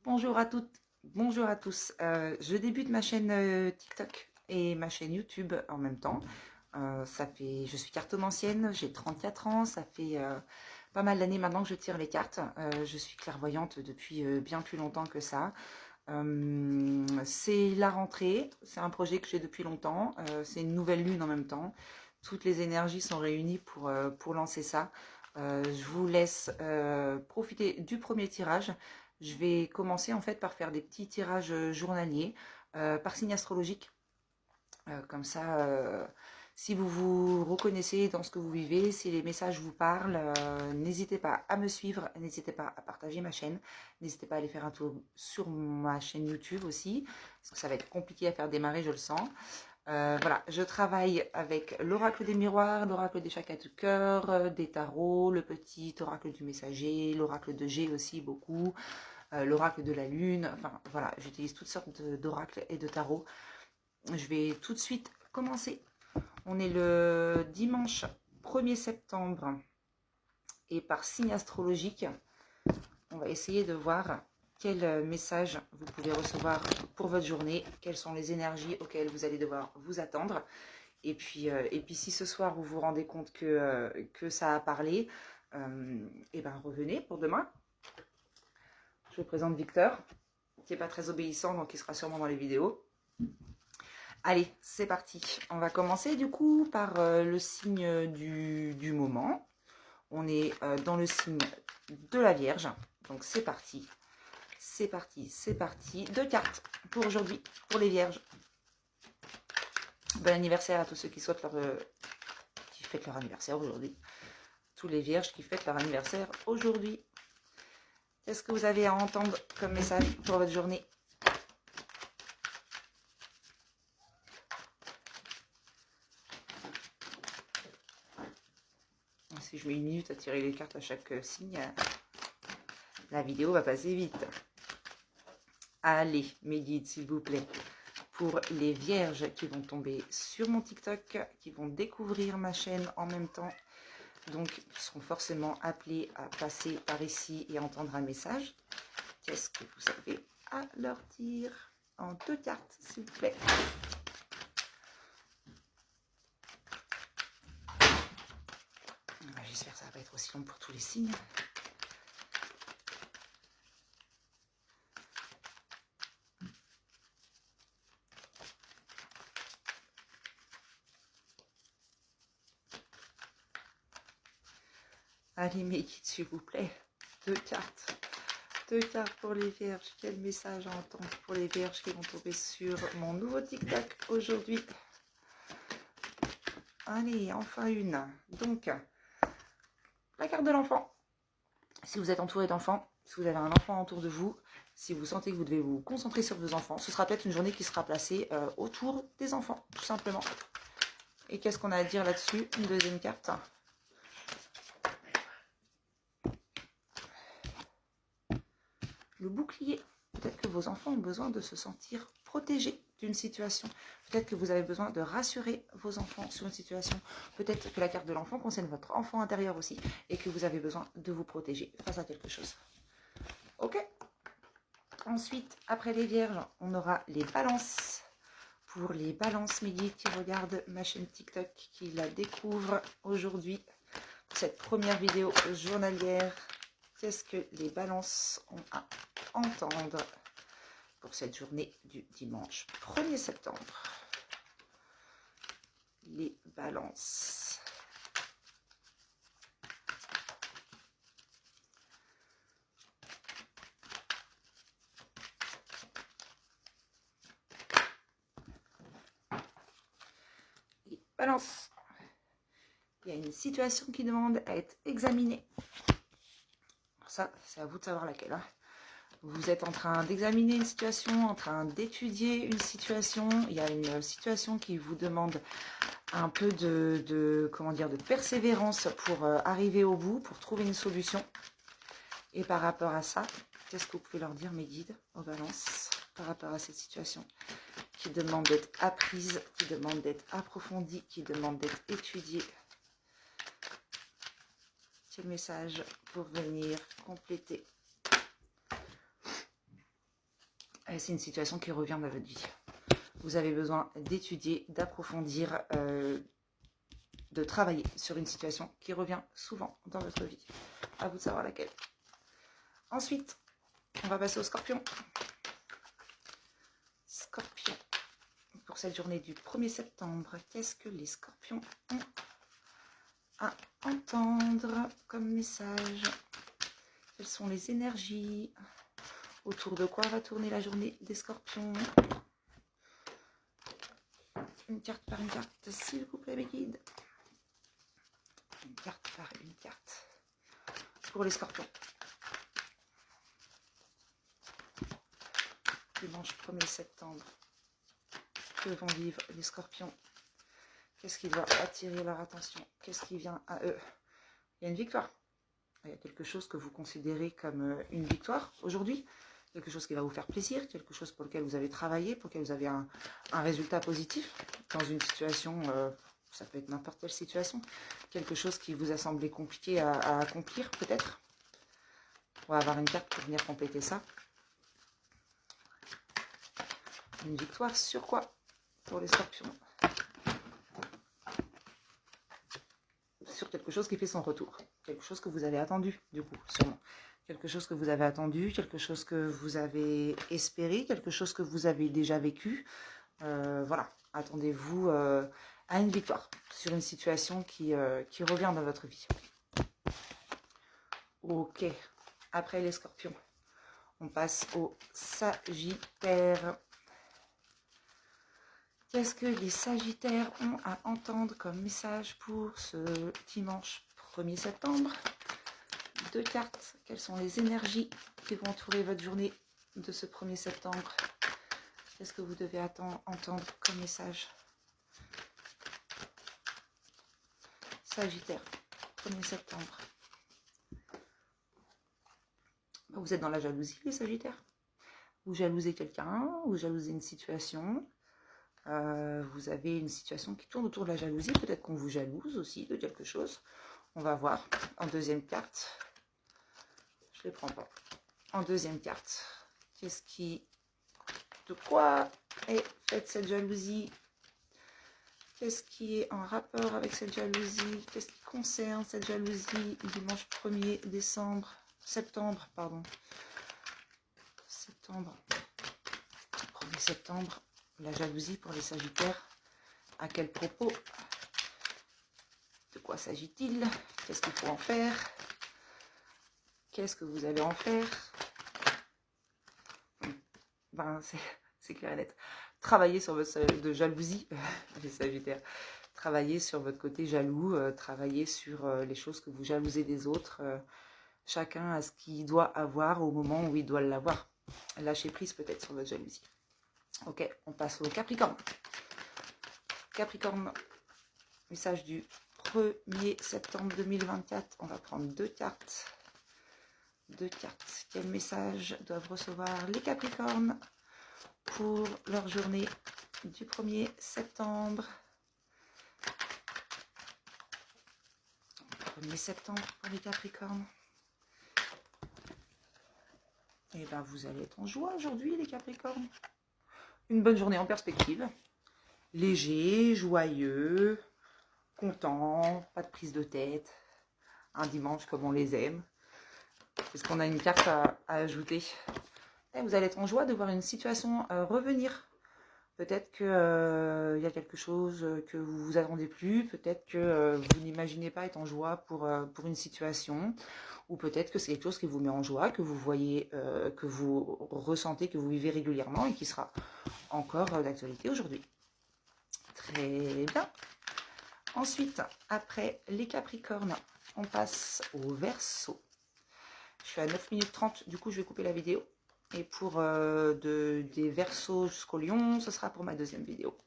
Bonjour à toutes, bonjour à tous. Je débute ma chaîne TikTok et ma chaîne YouTube en même temps. Je suis cartomancienne, j'ai 34 ans, ça fait pas mal d'années maintenant que je tire les cartes. Je suis clairvoyante depuis bien plus longtemps que ça. C'est la rentrée, c'est un projet que j'ai depuis longtemps, c'est une nouvelle lune en même temps. Toutes les énergies sont réunies pour lancer ça. Je vous laisse profiter du premier tirage. Je vais commencer en fait par faire des petits tirages journaliers par signe astrologique. Comme ça, si vous vous reconnaissez dans ce que vous vivez, si les messages vous parlent, n'hésitez pas à me suivre, n'hésitez pas à partager ma chaîne, n'hésitez pas à aller faire un tour sur ma chaîne YouTube aussi, parce que ça va être compliqué à faire démarrer, je le sens. Voilà, je travaille avec l'oracle des miroirs, l'oracle des chakras du cœur, des tarots, le petit oracle du messager, l'oracle de G aussi beaucoup, l'oracle de la lune, enfin voilà, j'utilise toutes sortes d'oracles et de tarots. Je vais tout de suite commencer. On est le dimanche 1er septembre et par signe astrologique, on va essayer de voir quel message vous pouvez recevoir pour votre journée, quelles sont les énergies auxquelles vous allez devoir vous attendre. Et puis si ce soir vous vous rendez compte que ça a parlé, et ben revenez pour demain. Je vous présente Victor, qui n'est pas très obéissant, donc il sera sûrement dans les vidéos. Allez, c'est parti. On va commencer du coup par le signe du moment. On est dans le signe de la Vierge. Donc c'est parti. C'est parti, c'est parti. 2 cartes pour aujourd'hui, pour les Vierges. Bon anniversaire à tous ceux qui souhaitent qui fêtent leur anniversaire aujourd'hui. Tous les Vierges qui fêtent leur anniversaire aujourd'hui. Qu'est-ce que vous avez à entendre comme message pour votre journée ? Si je mets 1 minute à tirer les cartes à chaque signe, la vidéo va passer vite. Allez, mes guides, s'il vous plaît, pour les vierges qui vont tomber sur mon TikTok, qui vont découvrir ma chaîne en même temps, donc qui seront forcément appelés à passer par ici et entendre un message. Qu'est-ce que vous avez à leur dire en 2 cartes, s'il vous plaît? J'espère que ça ne va pas être aussi long pour tous les signes. Allez, mes guides, s'il vous plaît. 2 cartes. 2 cartes pour les vierges. Quel message à entendre pour les vierges qui vont tomber sur mon nouveau TikTok aujourd'hui? Allez, enfin une. Donc, la carte de l'enfant. Si vous êtes entouré d'enfants, si vous avez un enfant autour de vous, si vous sentez que vous devez vous concentrer sur vos enfants, ce sera peut-être une journée qui sera placée autour des enfants, tout simplement. Et qu'est-ce qu'on a à dire là-dessus? Une deuxième carte. Le bouclier. Peut-être que vos enfants ont besoin de se sentir protégés d'une situation. Peut-être que vous avez besoin de rassurer vos enfants sur une situation. Peut-être que la carte de l'enfant concerne votre enfant intérieur aussi et que vous avez besoin de vous protéger face à quelque chose. Ok. Ensuite, après les vierges, on aura les balances. Pour les balances, mes guides qui regardent ma chaîne TikTok, qui la découvrent aujourd'hui pour cette première vidéo journalière. Qu'est-ce que les balances ont à entendre pour cette journée du dimanche 1er septembre? Les balances. Les balances. Il y a une situation qui demande à être examinée. Ça, c'est à vous de savoir laquelle. Hein. Vous êtes en train d'examiner une situation, en train d'étudier une situation. Il y a une situation qui vous demande un peu comment dire, de persévérance pour arriver au bout, pour trouver une solution. Et par rapport à ça, qu'est-ce que vous pouvez leur dire, mes guides, aux balances, par rapport à cette situation qui demande d'être apprise, qui demande d'être approfondie, qui demande d'être étudiée? Quel message pour venir compléter C'est une situation qui revient dans votre vie. Vous avez besoin d'étudier, d'approfondir, de travailler sur une situation qui revient souvent dans votre vie. À vous de savoir laquelle. Ensuite, on va passer au Scorpion. Scorpion. Pour cette journée du 1er septembre, qu'est-ce que les Scorpions ont à entendre comme message? Quelles sont les énergies? Autour de quoi va tourner la journée des Scorpions? Une carte par une carte, s'il vous plaît, mes guides. Une carte par une carte. Pour les Scorpions. Dimanche 1er septembre. Que vont vivre les Scorpions? Qu'est-ce qui doit attirer leur attention? Qu'est-ce qui vient à eux? Il y a une victoire. Il y a quelque chose que vous considérez comme une victoire aujourd'hui. Quelque chose qui va vous faire plaisir. Quelque chose pour lequel vous avez travaillé, pour lequel vous avez un résultat positif. Dans une situation, ça peut être n'importe quelle situation. Quelque chose qui vous a semblé compliqué à accomplir peut-être. On va avoir une carte pour venir compléter ça. Une victoire sur quoi pour les Scorpions? Sur quelque chose qui fait son retour. Quelque chose que vous avez attendu, du coup, sûrement. Quelque chose que vous avez attendu, quelque chose que vous avez espéré, quelque chose que vous avez déjà vécu. Voilà, attendez-vous à une victoire sur une situation qui revient dans votre vie. Ok, après les Scorpions, on passe au Sagittaire. Qu'est-ce que les Sagittaires ont à entendre comme message pour ce dimanche 1er septembre? 2 cartes. Quelles sont les énergies qui vont entourer votre journée de ce 1er septembre? Qu'est-ce que vous devez entendre comme message? Sagittaire, 1er septembre. Vous êtes dans la jalousie, les Sagittaires. Vous jalousez quelqu'un, vous jalousez une situation. Vous avez une situation qui tourne autour de la jalousie. Peut-être qu'on vous jalouse aussi de quelque chose. On va voir en deuxième carte. Je ne les prends pas. En deuxième carte, de quoi est faite cette jalousie? Qu'est-ce qui est en rapport avec cette jalousie? Qu'est-ce qui concerne cette jalousie dimanche 1er septembre, pardon. Septembre. 1er septembre. La jalousie pour les Sagittaires. À quel propos? De quoi s'agit-il? Qu'est-ce qu'il faut en faire? Qu'est-ce que vous allez en faire? Ben, c'est clair et net. Travaillez sur votre de jalousie, les Sagittaires. Travaillez sur votre côté jaloux. Travaillez sur les choses que vous jalousez des autres. Chacun a ce qu'il doit avoir au moment où il doit l'avoir. Lâchez prise peut-être sur votre jalousie. Ok, on passe au Capricorne. Capricorne, message du 1er septembre 2024. On va prendre 2 cartes. 2 cartes. Quel message doivent recevoir les Capricornes pour leur journée du 1er septembre? 1er septembre pour les Capricornes. Et bien, vous allez être en joie aujourd'hui, les Capricornes. Une bonne journée en perspective. Léger, joyeux, content, pas de prise de tête. Un dimanche comme on les aime. Est-ce qu'on a une carte à ajouter? Et vous allez être en joie de voir une situation revenir. Peut-être qu'il y a quelque chose que vous vous attendez plus. Peut-être que vous n'imaginez pas être en joie pour une situation. Ou peut-être que c'est quelque chose qui vous met en joie, que vous voyez, que vous ressentez, que vous vivez régulièrement et qui sera encore d'actualité aujourd'hui. Très bien. Ensuite, après les Capricornes, on passe au Verseau. Je suis à 9 minutes 30, du coup je vais couper la vidéo. Et pour des Verseaux jusqu'au Lion, ce sera pour ma deuxième vidéo.